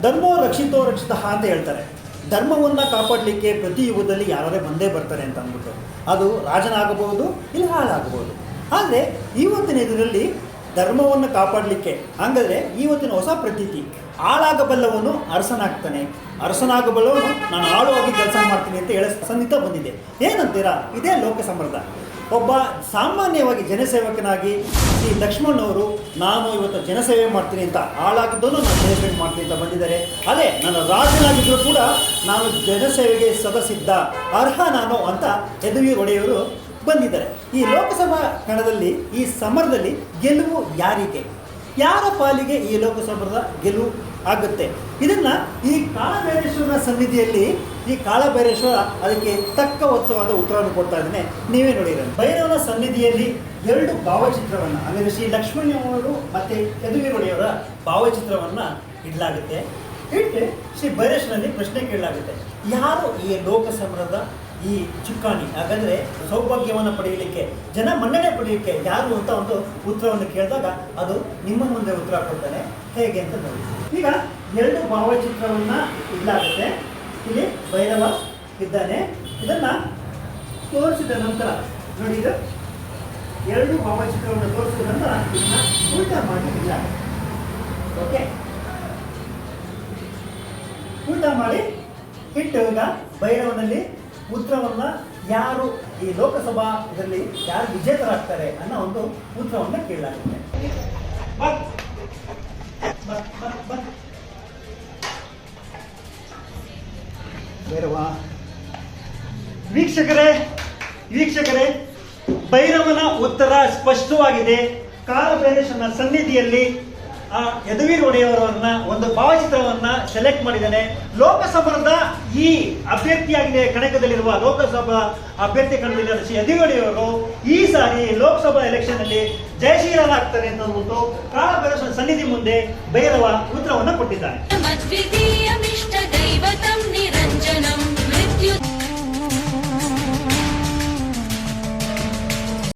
ಧರ್ಮೋ ರಕ್ಷಿತೋ ರಕ್ಷಿತ ಅಂತ ಹೇಳ್ತಾರೆ. ಧರ್ಮವನ್ನು ಕಾಪಾಡಲಿಕ್ಕೆ ಪ್ರತಿ ಯುಗದಲ್ಲಿ ಯಾರೇ ಬಂದೇ ಬರ್ತಾರೆ ಅಂತ ಅಂದ್ಬಿಟ್ಟು, ಅದು ರಾಜನಾಗಬಹುದು ಇಲ್ಲ ಹಾಳಾಗಬಹುದು. ಆದರೆ ಇವತ್ತಿನ ಇದರಲ್ಲಿ ಧರ್ಮವನ್ನು ಕಾಪಾಡಲಿಕ್ಕೆ ಹಂಗಾದ್ರೆ ಇವತ್ತಿನ ಹೊಸ ಪ್ರತೀತಿ, ಆಳಾಗಬಲ್ಲವನು ಅರಸನಾಗ್ತಾನೆ, ಅರಸನಾಗಬಲ್ಲವನು ನಾನು ಆಳುವಾಗಿ ಕೆಲಸ ಮಾಡ್ತೀನಿ ಅಂತ ಹೇಳೋ ಸನ್ನಿಹಿತ ಬಂದಿದೆ. ಏನಂತೀರಾ? ಇದೇ ಲೋಕ ಸಮೃದ್ಧ. ಒಬ್ಬ ಸಾಮಾನ್ಯವಾಗಿ ಜನಸೇವಕನಾಗಿ ಶ್ರೀ ಲಕ್ಷ್ಮಣವರು ನಾನು ಇವತ್ತು ಜನಸೇವೆ ಮಾಡ್ತೀನಿ ಅಂತ, ಆಳಾಗಿದ್ದನು ನಾನು ಜನಸೇವೆ ಮಾಡ್ತೀನಿ ಅಂತ ಬಂದಿದ್ದಾರೆ. ಅದೇ ನಾನು ರಾಜನಾಗಿದ್ದರೂ ಕೂಡ ನಾನು ಜನಸೇವೆಗೆ ಸದಸಿದ್ಧ, ಅರ್ಹ ನಾನು ಅಂತ ಯದುವೀರ್ ಒಡೆಯವರು ಬಂದಿದ್ದಾರೆ. ಈ ಲೋಕಸಭಾ ಕಣದಲ್ಲಿ ಈ ಸಮರದಲ್ಲಿ ಗೆಲುವು ಯಾರಿಗೆ, ಯಾರ ಪಾಲಿಗೆ ಈ ಲೋಕಸಭಾದ ಗೆಲುವು ಆಗುತ್ತೆ? ಇದನ್ನು ಈ ಕಾಳಭೈರೇಶ್ವರನ ಸನ್ನಿಧಿಯಲ್ಲಿ ಈ ಕಾಳಭೈರೇಶ್ವರ ಅದಕ್ಕೆ ತಕ್ಕ ಒತ್ತುವಾದ ಉತ್ತರವನ್ನು ಕೊಡ್ತಾ ಇದ್ದಾನೆ. ನೀವೇ ನೋಡಿರೋದು ಭೈರವನ ಸನ್ನಿಧಿಯಲ್ಲಿ 2 ಭಾವಚಿತ್ರವನ್ನು, ಅಂದರೆ ಶ್ರೀ ಲಕ್ಷ್ಮಣವರು ಮತ್ತು ಯದುವೀರ್ ಒಡೆಯವರ ಭಾವಚಿತ್ರವನ್ನು ಇಡಲಾಗುತ್ತೆ. ಇಟ್ಟು ಶ್ರೀ ಭೈರೇಶ್ವರನಲ್ಲಿ ಪ್ರಶ್ನೆ ಕೇಳಲಾಗುತ್ತೆ, ಯಾರು ಈ ಲೋಕಸಮರದ ಈ ಚುಕ್ಕಾಣಿ, ಹಾಗಾದರೆ ಸೌಭಾಗ್ಯವನ್ನು ಪಡೆಯಲಿಕ್ಕೆ, ಜನ ಮನ್ನಣೆ ಪಡೆಯಲಿಕ್ಕೆ ಯಾರು ಅಂತ ಒಂದು ಉತ್ತರವನ್ನು ಕೇಳಿದಾಗ ಅದು ನಿಮ್ಮ ಮುಂದೆ ಉತ್ತರ ಕೊಡ್ತಾನೆ. ಹೇಗೆ ಅಂತ ನೋಡಿ. ಈಗ 2 ಭಾವಚಿತ್ರವನ್ನು ಇಡಲಾಗುತ್ತೆ. ಇಲ್ಲಿ ಭೈರವ ಇದ್ದಾನೆ. ಇದನ್ನು ತೋರಿಸಿದ ನಂತರ ನೋಡಿ, ಇದು 2 ಭಾವಚಿತ್ರವನ್ನು ತೋರಿಸಿದ ನಂತರ ಇದನ್ನು ಉಲ್ಟಾ ಮಾಡಿ ಇಡಲಾಗುತ್ತೆ. ಓಕೆ, ಉಲ್ಟಾ ಮಾಡಿ ಇಟ್ಟು ಈಗ ಭೈರವನಲ್ಲಿ ಉತ್ತರವನ್ನು ಯಾರು ಈ ಲೋಕಸಭಾ ಇದರಲ್ಲಿ ಯಾರು ವಿಜೇತರಾಗ್ತಾರೆ ಅನ್ನೋ ಒಂದು ಉತ್ತರವನ್ನು ಕೇಳಲಾಗುತ್ತೆ. ಭೈರವ ವೀಕ್ಷಕರೇ ಭೈರವನ ಉತ್ತರ ಸ್ಪಷ್ಟವಾಗಿದೆ. ಕಾಳಭೈರೇಶ್ವರನ ಸನ್ನಿಧಿಯಲ್ಲಿ ಯದುವೀರ್ ಒಡೆಯವರನ್ನ ಒಂದು ಭಾವಚಿತ್ರವನ್ನ ಸೆಲೆಕ್ಟ್ ಮಾಡಿದ್ದಾನೆ. ಲೋಕಸಭಾದ ಈ ಅಭ್ಯರ್ಥಿಯಾಗಿದೆ, ಕಣಕದಲ್ಲಿರುವ ಲೋಕಸಭಾ ಅಭ್ಯರ್ಥಿ ಕಣದಲ್ಲಿರುವ ಶ್ರೀ ಯದುವೀರ್ ಒಡೆಯವರು ಈ ಸಾರಿ ಲೋಕಸಭಾ ಎಲೆಕ್ಷನ್ ಅಲ್ಲಿ ಜಯಶೀಲರಾಗ್ತಾರೆ ಅಂತ ಅಂದ್ಬಿಟ್ಟು ಕಾಳಭೈರೇಶ್ವರನ ಸನ್ನಿಧಿ ಮುಂದೆ ಭೈರವ ಉತ್ತರವನ್ನ ಕೊಟ್ಟಿದ್ದಾನೆ.